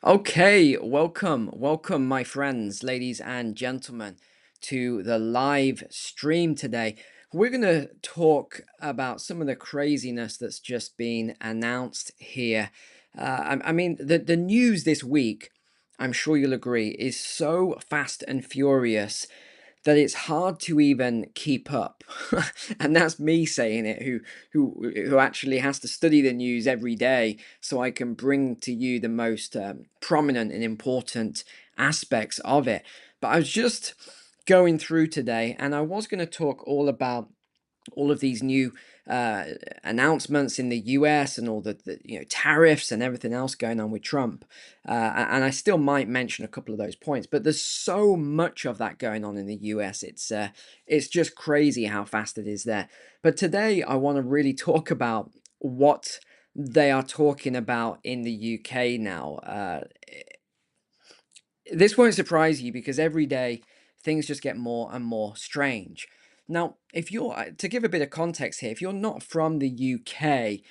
Okay, welcome, my friends, ladies and gentlemen, to the live stream today. We're going to talk about some of the craziness that's just been announced here. I mean, the news this week, I'm sure you'll agree, is so fast and furious that it's hard to even keep up. And that's me saying it, who actually has to study the news every day so I can bring to you the most prominent and important aspects of it. But I was just going through today, and I was going to talk all about all of these new uh, announcements in the US and all the tariffs and everything else going on with Trump. And I still might mention a couple of those points, but there's so much of that going on in the US. It's just crazy how fast it is there. But today I want to really talk about what they are talking about in the UK now. This won't surprise you because every day things just get more and more strange. Now, if you're to give a bit of context here, if you're not from the UK,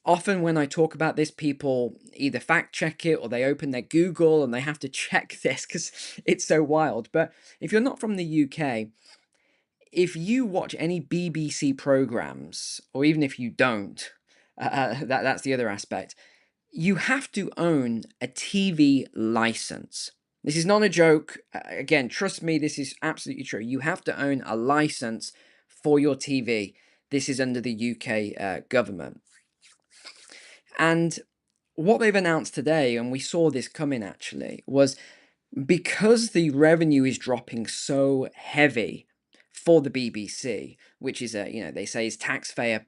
often when I talk about this, people either fact check it or they open their Google and they have to check this because it's so wild. But if you're not from the UK, if you watch any BBC programs, or even if you don't, that's the other aspect, you have to own a TV license. This is not a joke. Again, trust me, this is absolutely true. You have to own a license for your TV. This is under the UK government. And what they've announced today, and we saw this coming actually, was because the revenue is dropping so heavy for the BBC, which is they say is taxpayer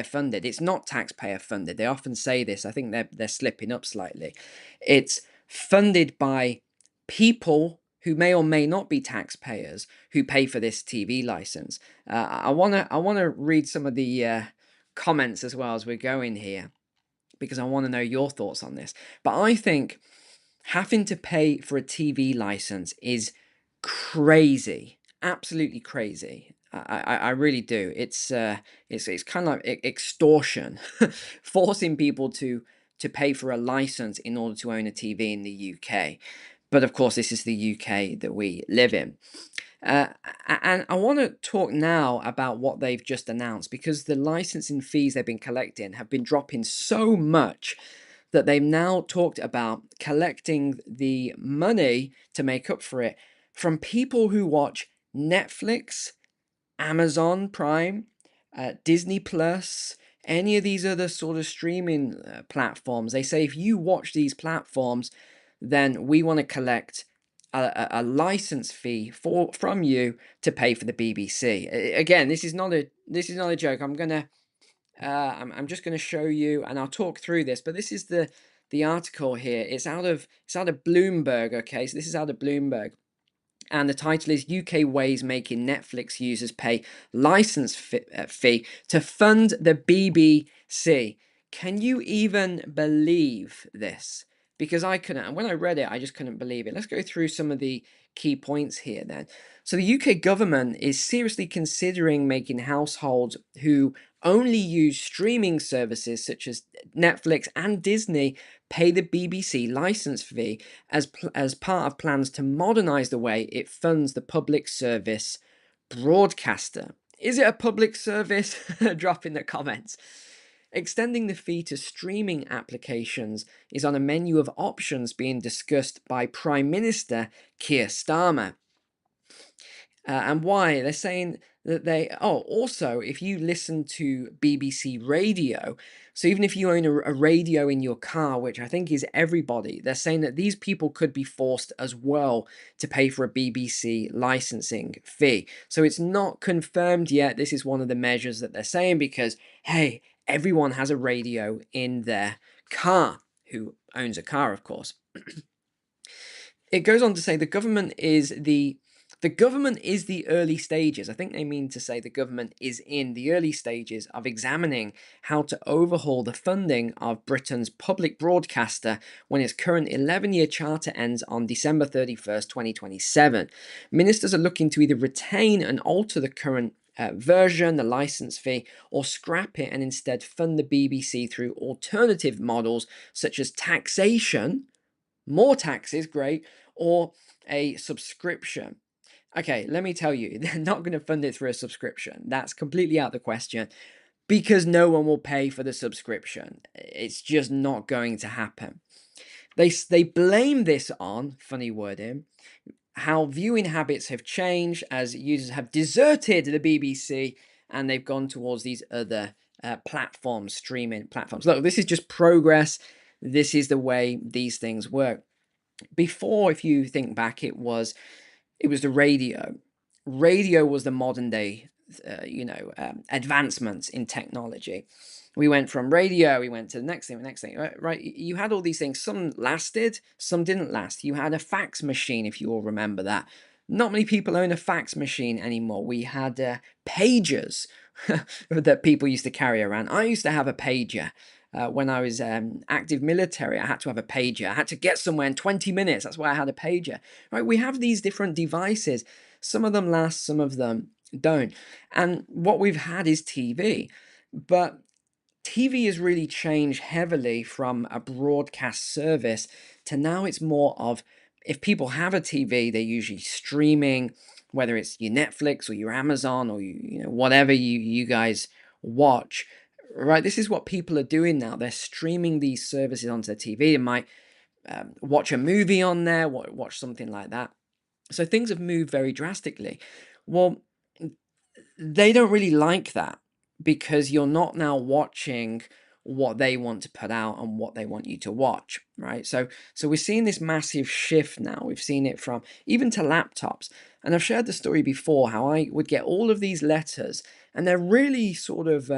funded. It's not taxpayer funded. They often say this. I think they're slipping up slightly. It's funded by people who may or may not be taxpayers who pay for this TV license. I wanna read some of the comments as well as we're going here because I want to know your thoughts on this. But I think having to pay for a TV license is crazy, absolutely crazy. I really do. It's kind of like extortion, forcing people to pay for a license in order to own a TV in the UK. But of course, this is the UK that we live in. Uh, and I want to talk now about what they've just announced because the licensing fees they've been collecting have been dropping so much that they've now talked about collecting the money to make up for it from people who watch Netflix, Amazon Prime, Disney Plus, any of these other sort of streaming platforms. They say if you watch these platforms, then we want to collect a license fee from you to pay for the BBC. Again, this is not a joke. I'm just gonna show you, and I'll talk through this. But this is the article here. It's out of Bloomberg. Okay, so this is out of Bloomberg. And the title is UK Ways Making Netflix Users Pay License Fee to Fund the BBC. Can you even believe this? Because I couldn't. And when I read it, I just couldn't believe it. Let's go through some of the key points here then. So the UK government is seriously considering making households who only use streaming services such as Netflix and Disney pay the BBC license fee as part of plans to modernise the way it funds the public service broadcaster. Is it a public service? Drop in the comments. Extending the fee to streaming applications is on a menu of options being discussed by Prime Minister Keir Starmer. And why? They're saying that also, if you listen to BBC Radio, so even if you own a radio in your car, which I think is everybody, they're saying that these people could be forced as well to pay for a BBC licensing fee. So it's not confirmed yet. This is one of the measures that they're saying because, hey, everyone has a radio in their car who owns a car, of course. It goes on to say the government is the early stages. I think they mean to say the government is in the early stages of examining how to overhaul the funding of Britain's public broadcaster when its current 11-year charter ends on December 31st, 2027. Ministers are looking to either retain and alter the current version, the license fee, or scrap it and instead fund the BBC through alternative models such as taxation More taxes, great, or a subscription. Okay, let me tell you, they're not going to fund it through a subscription. That's completely out of the question because no one will pay for the subscription. It's just not going to happen. They blame this on, funny wording, how viewing habits have changed as users have deserted the BBC and they've gone towards these other platforms, streaming platforms. Look, this is just progress. This is the way these things work. Before, if you think back, it was the radio. Radio was the modern day, advancements in technology. We went from radio, we went to the next thing, right? You had all these things. Some lasted, some didn't last. You had a fax machine, if you all remember that. Not many people own a fax machine anymore. We had pagers that people used to carry around. I used to have a pager. When I was active military, I had to have a pager. I had to get somewhere in 20 minutes. That's why I had a pager. Right? We have these different devices. Some of them last, some of them don't. And what we've had is TV. But TV has really changed heavily from a broadcast service to now it's more of, if people have a TV, they're usually streaming, whether it's your Netflix or your Amazon or whatever you guys watch. Right, this is what people are doing now. They're streaming these services onto the TV. They might watch a movie on there, watch something like that. So things have moved very drastically. Well, they don't really like that because you're not now watching what they want to put out and what they want you to watch, right? So we're seeing this massive shift now. We've seen it from even to laptops. And I've shared the story before how I would get all of these letters, and they're really sort of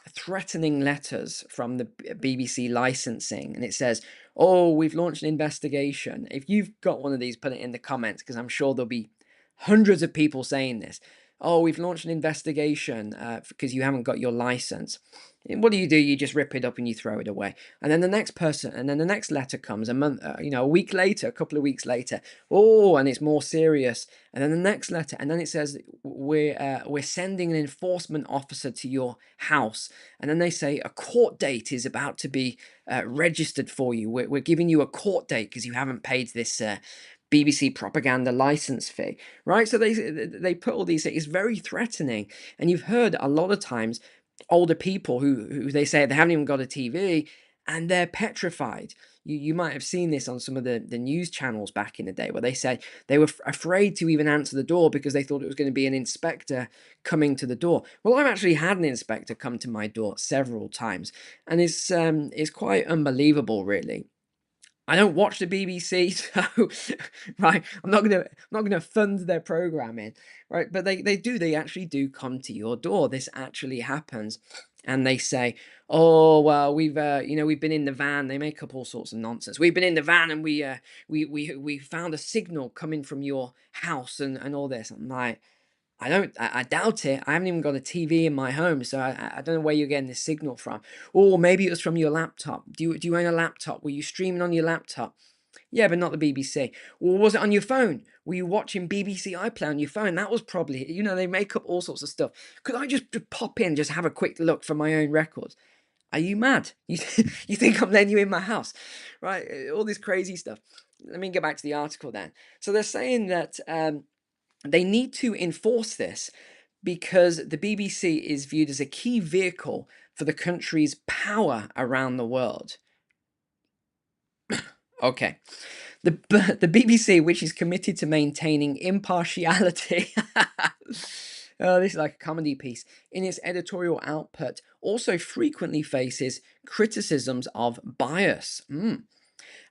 threatening letters from the BBC licensing, and it says, "Oh, we've launched an investigation." If you've got one of these, put it in the comments because I'm sure there'll be hundreds of people saying this. "Oh, we've launched an investigation because you haven't got your license." And what do? You just rip it up and you throw it away. And then the next person, and then the next letter comes a month, a week later, a couple of weeks later. Oh, and it's more serious. And then the next letter, and then it says we're sending an enforcement officer to your house. And then they say a court date is about to be registered for you. We're giving you a court date because you haven't paid this BBC propaganda license fee, right? So they put all these things. It's very threatening, and you've heard a lot of times older people who they say they haven't even got a TV and they're petrified. You might have seen this on some of the news channels back in the day where they said they were afraid to even answer the door because they thought it was going to be an inspector coming to the door. Well, I've actually had an inspector come to my door several times, and it's quite unbelievable, really. I don't watch the BBC, so right, I'm not gonna fund their programming, right? But they actually do come to your door. This actually happens, and they say, "Oh well, we've been in the van." They make up all sorts of nonsense. "We've been in the van and we found a signal coming from your house and all this." I'm like, I doubt it. I haven't even got a TV in my home, so I don't know where you're getting this signal from. Or maybe it was from your laptop. Do you own a laptop? Were you streaming on your laptop? Yeah, but not the BBC. Or was it on your phone? Were you watching BBC iPlayer on your phone? That was probably, they make up all sorts of stuff. Could I just pop in, just have a quick look for my own records? Are you mad? You think I'm letting you in my house? Right? All this crazy stuff. Let me get back to the article then. So they're saying that they need to enforce this because the BBC is viewed as a key vehicle for the country's power around the world. Okay. The BBC, which is committed to maintaining impartiality, oh, this is like a comedy piece, in its editorial output, also frequently faces criticisms of bias.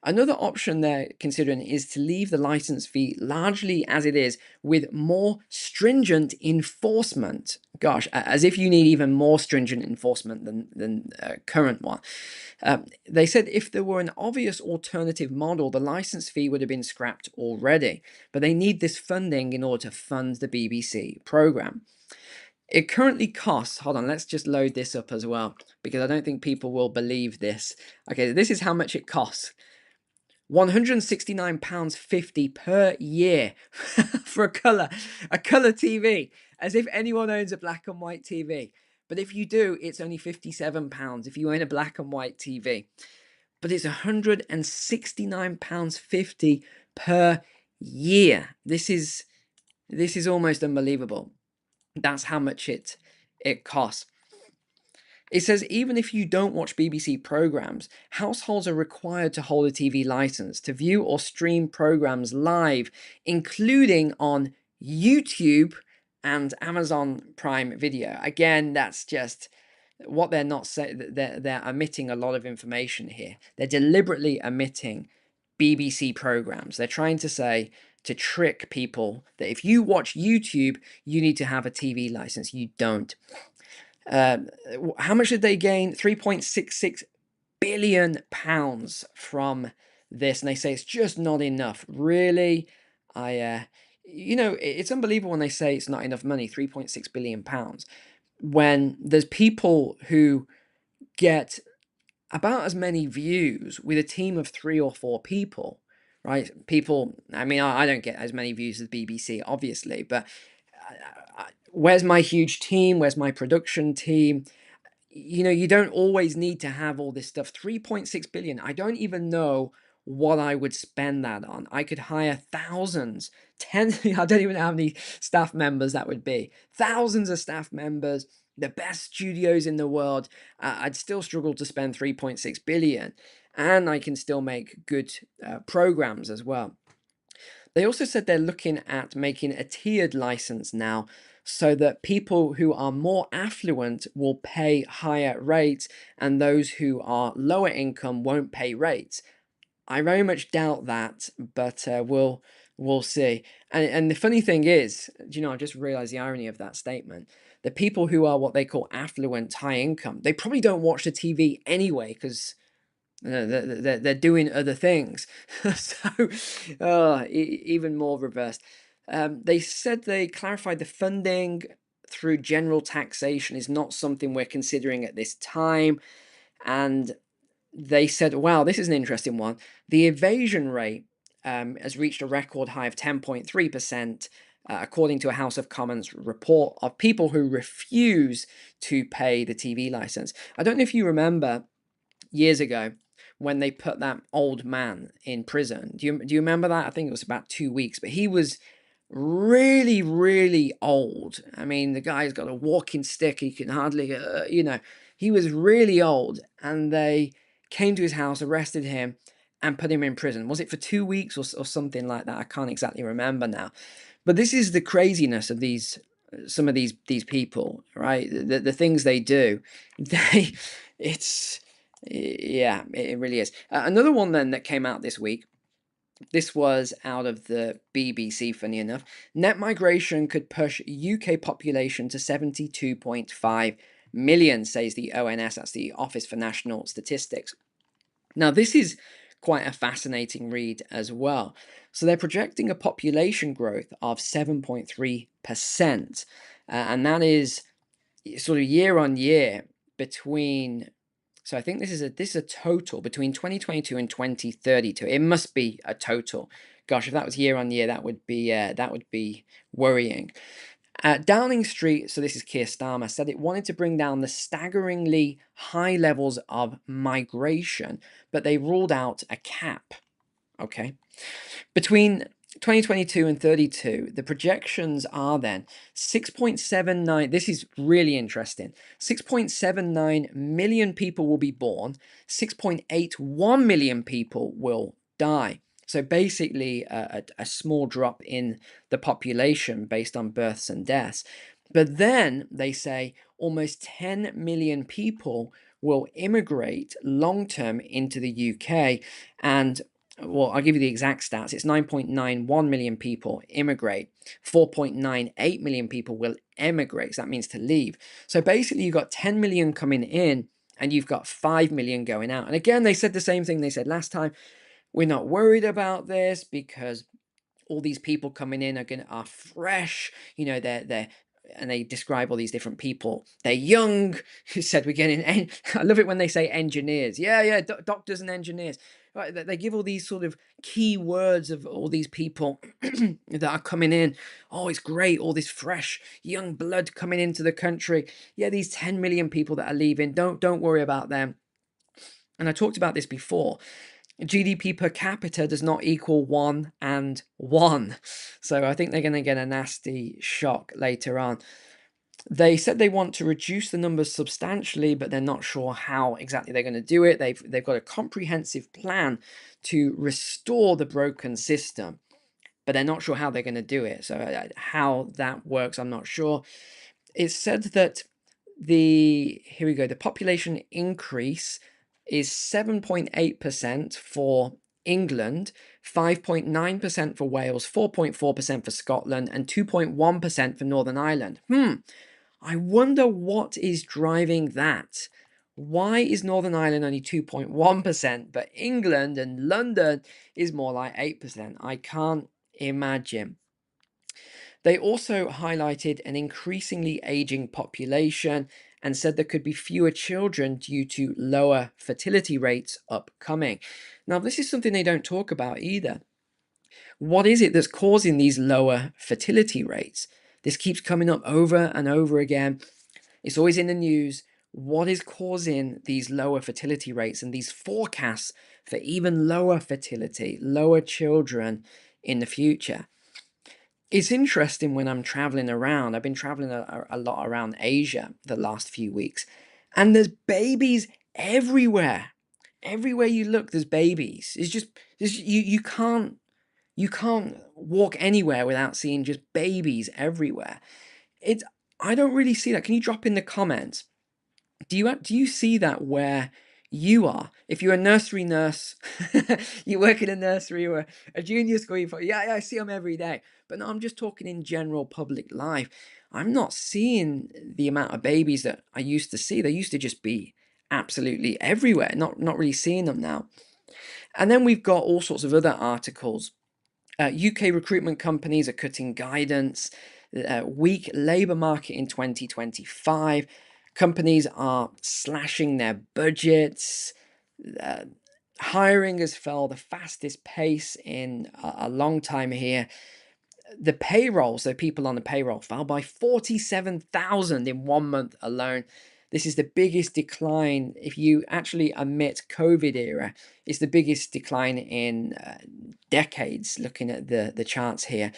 Another option they're considering is to leave the license fee largely as it is with more stringent enforcement. Gosh, as if you need even more stringent enforcement than current one. They said if there were an obvious alternative model, the license fee would have been scrapped already. But they need this funding in order to fund the BBC programme. It currently costs, hold on, let's just load this up as well, because I don't think people will believe this. Okay, this is how much it costs. £169.50 per year for a colour TV, as if anyone owns a black and white TV. But if you do, it's only £57 if you own a black and white TV. but it's £169.50 per year. This is almost unbelievable. That's how much it costs. It says even if you don't watch BBC programs, households are required to hold a TV license to view or stream programs live, including on YouTube and Amazon Prime Video. Again, that's just what they're not saying. They're omitting a lot of information here. They're deliberately omitting BBC programs. They're trying to say, to trick people, that if you watch YouTube, you need to have a TV license. You don't. How much did they gain? £3.66 billion from this, and they say it's just not enough. Really, it's unbelievable when they say it's not enough money. £3.6 billion, when there's people who get about as many views with a team of 3 or 4 people, right? I don't get as many views as BBC, obviously, but where's my huge team? Where's my production team? You don't always need to have all this stuff. 3.6 billion. I don't even know what I would spend that on. I could hire thousands, I don't even know how many staff members that would be. Thousands of staff members, the best studios in the world. I'd still struggle to spend 3.6 billion, and I can still make good programs as well. They also said they're looking at making a tiered license now, so that people who are more affluent will pay higher rates and those who are lower income won't pay rates. I very much doubt that, but we'll see. And the funny thing is, I just realized the irony of that statement. The people who are what they call affluent, high income, they probably don't watch the TV anyway, because they're doing other things. So even more reversed. They said they clarified the funding through general taxation is not something we're considering at this time. And they said, wow, this is an interesting one. The evasion rate has reached a record high of 10.3%, according to a House of Commons report, of people who refuse to pay the TV license. I don't know if you remember years ago when they put that old man in prison. Do you remember that? I think it was about 2 weeks, but he was really, really old. I mean, the guy's got a walking stick. He can hardly, he was really old, and they came to his house, arrested him, and put him in prison. Was it for 2 weeks or something like that? I can't exactly remember now. But this is the craziness of some of these people, right? The things they do, yeah, it really is. Another one then that came out this week. This was out of the BBC, funny enough. Net migration could push UK population to 72.5 million, says the ONS, that's the Office for National Statistics. Now, this is quite a fascinating read as well. So they're projecting a population growth of 7.3%, and that is sort of year on year between. So I think this is a total between 2022 and 2032. It must be a total. Gosh, if that was year on year, that would be worrying. Downing Street, so this is Keir Starmer, said it wanted to bring down the staggeringly high levels of migration, but they ruled out a cap. Okay. Between 2022 and 32, the projections are then 6.79. This is really interesting. 6.79 million people will be born, 6.81 million people will die. So basically, a small drop in the population based on births and deaths. But then they say almost 10 million people will immigrate long term into the UK, and well, I'll give you the exact stats. It's 9.91 million people immigrate. 4.98 million people will emigrate. So that means to leave. So basically, you've got 10 million coming in and you've got 5 million going out. And again, they said the same thing they said last time. We're not worried about this because all these people coming in are fresh. And they describe all these different people. They're young. Who said we're getting? I love it when they say engineers. Yeah, doctors and engineers. Right, they give all these sort of key words of all these people that are coming in. Oh, it's great, all this fresh young blood coming into the country. Yeah, these 10 million people that are leaving. Don't worry about them. And I talked about this before. GDP per capita does not equal 1 and 1. So I think they're going to get a nasty shock later on. They said they want to reduce the numbers substantially, but they're not sure how exactly they're going to do it. They've got a comprehensive plan to restore the broken system, but they're not sure how they're going to do it. So how that works, I'm not sure. It's said that the population increase is 7.8% for England, 5.9% for Wales, 4.4% for Scotland, and 2.1% for Northern Ireland. I wonder what is driving that. Why is Northern Ireland only 2.1%, but England and London is more like 8%? I can't imagine. They also highlighted an increasingly aging population and said there could be fewer children due to lower fertility rates upcoming. Now, this is something they don't talk about either. What is it that's causing these lower fertility rates? This keeps coming up over and over again. It's always in the news. What is causing these lower fertility rates and these forecasts for even lower fertility, lower children in the future? It's interesting when I'm traveling around. I've been traveling a lot around Asia the last few weeks, and there's babies everywhere. Everywhere you look, there's babies. It's just you can't walk anywhere without seeing just babies everywhere. It's I don't really see that. Can you drop in the comments? Do you see that where you are? If you're a nursery nurse, you work in a nursery or a junior school, yeah, I see them every day. But no, I'm just talking in general public life. I'm not seeing the amount of babies that I used to see. They used to just be absolutely everywhere. Not really seeing them now. And then we've got all sorts of other articles. UK recruitment companies are cutting guidance. Weak labour market in 2025. Companies are slashing their budgets. Uh, Hiring has fell the fastest pace in a long time here. The payroll, so people on the payroll, fell by 47,000 in 1 month alone. This is the biggest decline, if you actually omit COVID era, it's the biggest decline in decades, looking at the charts here.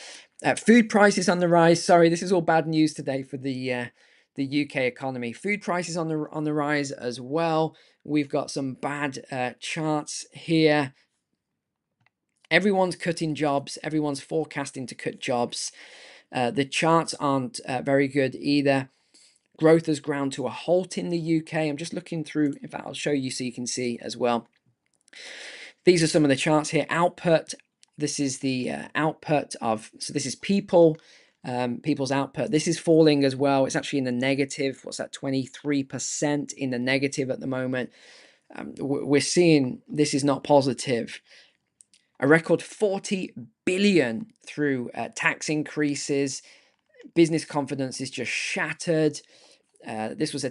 Food prices on the rise. Sorry, this is all bad news today for the UK economy. Food prices on the rise as well. We've got some bad charts here. Everyone's cutting jobs. Everyone's forecasting to cut jobs. The charts aren't very good either. Growth has ground to a halt in the UK. I'm just looking through. In fact, I'll show you so you can see as well. These are some of the charts here. Output. This is the output of. So this is people's output. This is falling as well. It's actually in the negative. What's that? 23% in the negative at the moment. We're seeing this is not positive. A record 40 billion through tax increases. Business confidence is just shattered. This was a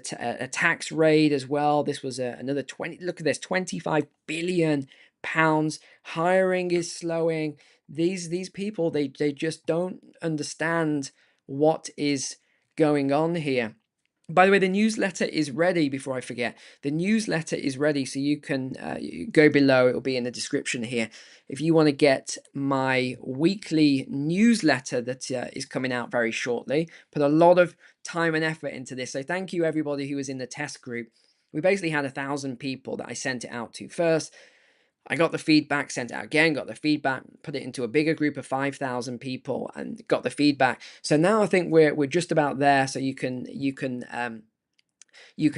tax raid as well. This was another 20. Look at this, 25 billion pounds. Hiring is slowing. These people, they just don't understand what is going on here. By the way, the newsletter is ready. Before I forget, the newsletter is ready, so you can go below. It will be in the description here. If you want to get my weekly newsletter that is coming out very shortly, put a lot of time and effort into this. So thank you everybody who was in the test group. We basically had 1,000 people that I sent it out to first. I got the feedback, sent it out again, got the feedback, put it into a bigger group of 5,000 people and got the feedback. So now I think we're just about there. So you can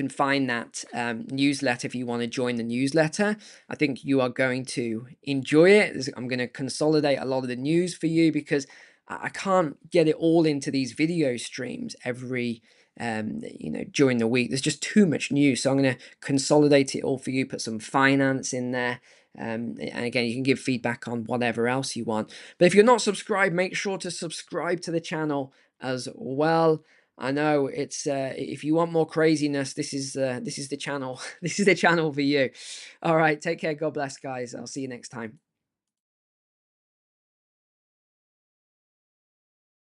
find that newsletter if you want to join the newsletter. I think you are going to enjoy it. I'm going to consolidate a lot of the news for you because I can't get it all into these video streams every during the week. There's just too much news. So I'm going to consolidate it all for you, put some finance in there. And again, you can give feedback on whatever else you want. But if you're not subscribed, make sure to subscribe to the channel as well. I know it's if you want more craziness, this is the channel. This is the channel for you. All right, take care. God bless, guys. I'll see you next time.